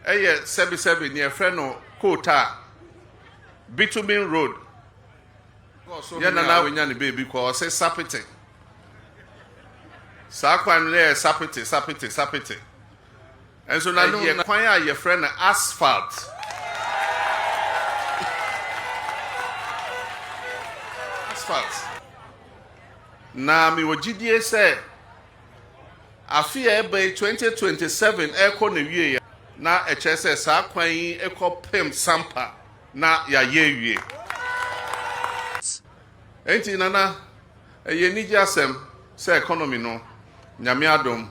sebi near friend no Kota Bitumen Road. Yana na we nya ne baby ko say sapete. Sa kwan le sapete. And so now ye kwan a ye friend asphalt. Na mi wogidie say afia ebe 2027 eko na wie na eche say sa kwan yi eko pem sampa na ya ye wie. Enti nana ye ni jasem say economy no nyame adom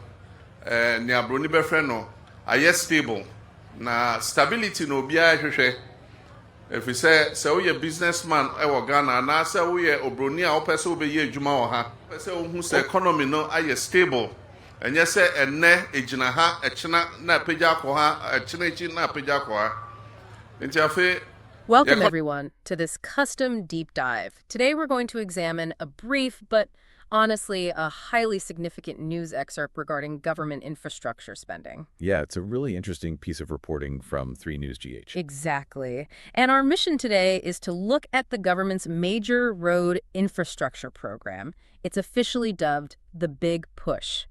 ne abroni be friend no aye stable na stability no bia hwehwe. If we say we a businessman, Ghana, na say we a obroni a opese obeye adwuma wo ha. Say who say economy no aye stable. And yes say enne ejina ha echina na pagya ko ha echina echi na pagya ko ha. Nti afi Welcome everyone to this custom deep dive. Today we're going to examine a brief but honestly a highly significant news excerpt regarding government infrastructure spending. Yeah, it's a really interesting piece of reporting from 3 News GH. Exactly. And our mission today is to look at the government's major road infrastructure program. It's officially dubbed the Big Push.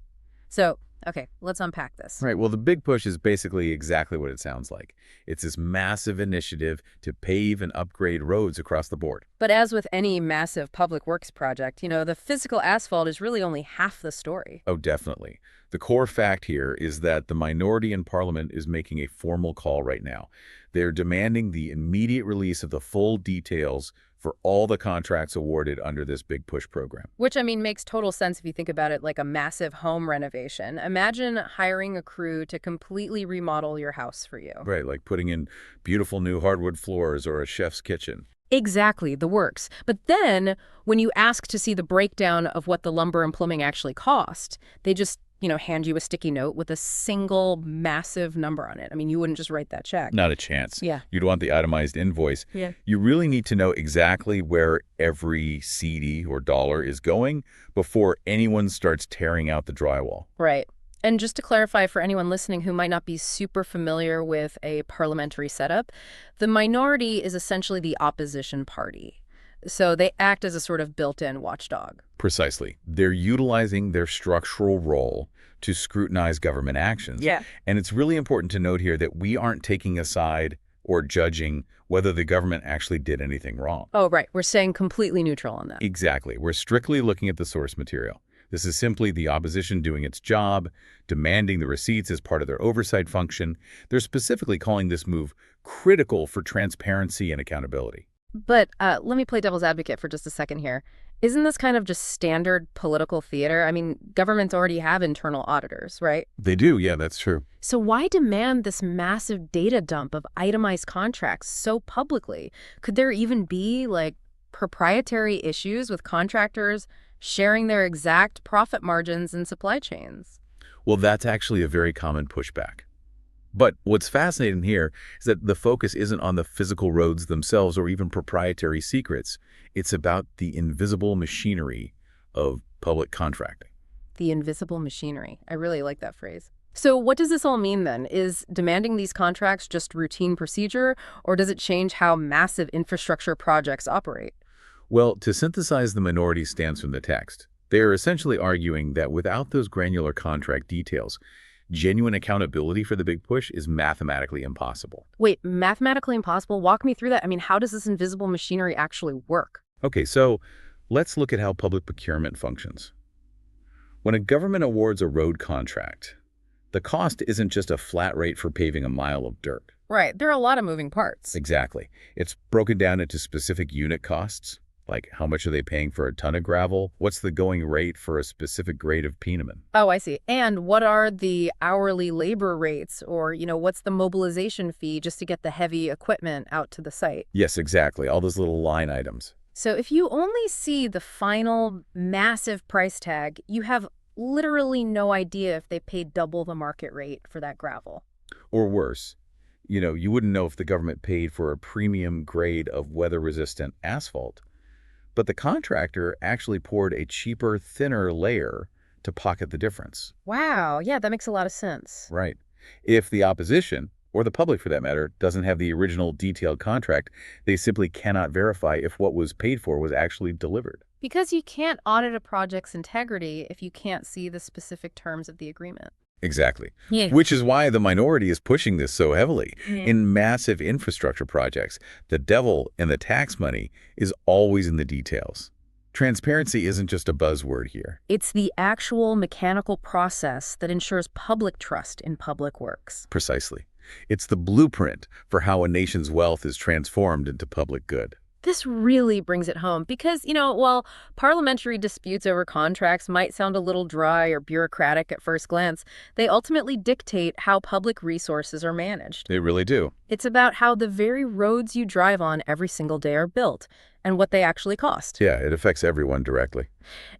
So, okay, let's unpack this. Right, well, the Big Push is basically exactly what it sounds like. It's this massive initiative to pave and upgrade roads across the board. But as with any massive public works project, the physical asphalt is really only half the story. Oh, definitely. The core fact here is that the minority in Parliament is making a formal call right now. They're demanding the immediate release of the full details for all the contracts awarded under this Big Push program. Which, makes total sense if you think about it like a massive home renovation. Imagine hiring a crew to completely remodel your house for you. Right, like putting in beautiful new hardwood floors or a chef's kitchen. Exactly, the works. But then, when you ask to see the breakdown of what the lumber and plumbing actually cost, they just hand you a sticky note with a single massive number on it. You wouldn't just write that check. Not a chance. Yeah. You'd want the itemized invoice. Yeah. You really need to know exactly where every cedi or dollar is going before anyone starts tearing out the drywall. Right. And just to clarify for anyone listening who might not be super familiar with a parliamentary setup, the minority is essentially the opposition party. So they act as a sort of built-in watchdog. Precisely. They're utilizing their structural role to scrutinize government actions. Yeah. And it's really important to note here that we aren't taking a side or judging whether the government actually did anything wrong. Oh, right. We're staying completely neutral on that. Exactly. We're strictly looking at the source material. This is simply the opposition doing its job, demanding the receipts as part of their oversight function. They're specifically calling this move critical for transparency and accountability. But let me play devil's advocate for just a second here. Isn't this kind of just standard political theater? Governments already have internal auditors, right? They do, yeah, that's true. So why demand this massive data dump of itemized contracts so publicly? Could there even be, proprietary issues with contractors sharing their exact profit margins and supply chains? Well, that's actually a very common pushback. But what's fascinating here is that the focus isn't on the physical roads themselves or even proprietary secrets. It's about the invisible machinery of public contracting. The invisible machinery. I really like that phrase. So what does this all mean then? Is demanding these contracts just routine procedure, or does it change how massive infrastructure projects operate? Well, to synthesize the minority's stance from the text, they are essentially arguing that without those granular contract details, genuine accountability for the Big Push is mathematically impossible. Wait, mathematically impossible? Walk me through that. How does this invisible machinery actually work? Okay, so let's look at how public procurement functions. When a government awards a road contract, the cost isn't just a flat rate for paving a mile of dirt. Right, there are a lot of moving parts. Exactly. It's broken down into specific unit costs, like how much are they paying for a ton of gravel? What's the going rate for a specific grade of Peeneman? Oh, I see. And what are the hourly labor rates, or, what's the mobilization fee just to get the heavy equipment out to the site? Yes, exactly. All those little line items. So if you only see the final massive price tag, you have literally no idea if they paid double the market rate for that gravel. Or worse, you wouldn't know if the government paid for a premium grade of weather-resistant asphalt, but the contractor actually poured a cheaper, thinner layer to pocket the difference. Wow, yeah, that makes a lot of sense. Right. If the opposition, or the public for that matter, doesn't have the original detailed contract, they simply cannot verify if what was paid for was actually delivered. Because you can't audit a project's integrity if you can't see the specific terms of the agreement. Exactly. Yeah. Which is why the minority is pushing this so heavily. In massive infrastructure projects, the devil and the tax money is always in the details. Transparency isn't just a buzzword here. It's the actual mechanical process that ensures public trust in public works. Precisely. It's the blueprint for how a nation's wealth is transformed into public good. This really brings it home because, while parliamentary disputes over contracts might sound a little dry or bureaucratic at first glance, they ultimately dictate how public resources are managed. They really do. It's about how the very roads you drive on every single day are built and what they actually cost. Yeah, it affects everyone directly.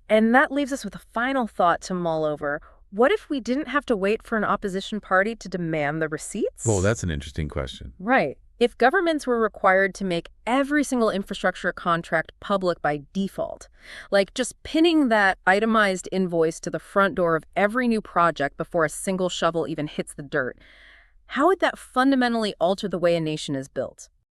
And that leaves us with a final thought to mull over. What if we didn't have to wait for an opposition party to demand the receipts? Well, that's an interesting question. Right. If governments were required to make every single infrastructure contract public by default, like just pinning that itemized invoice to the front door of every new project before a single shovel even hits the dirt, how would that fundamentally alter the way a nation is built?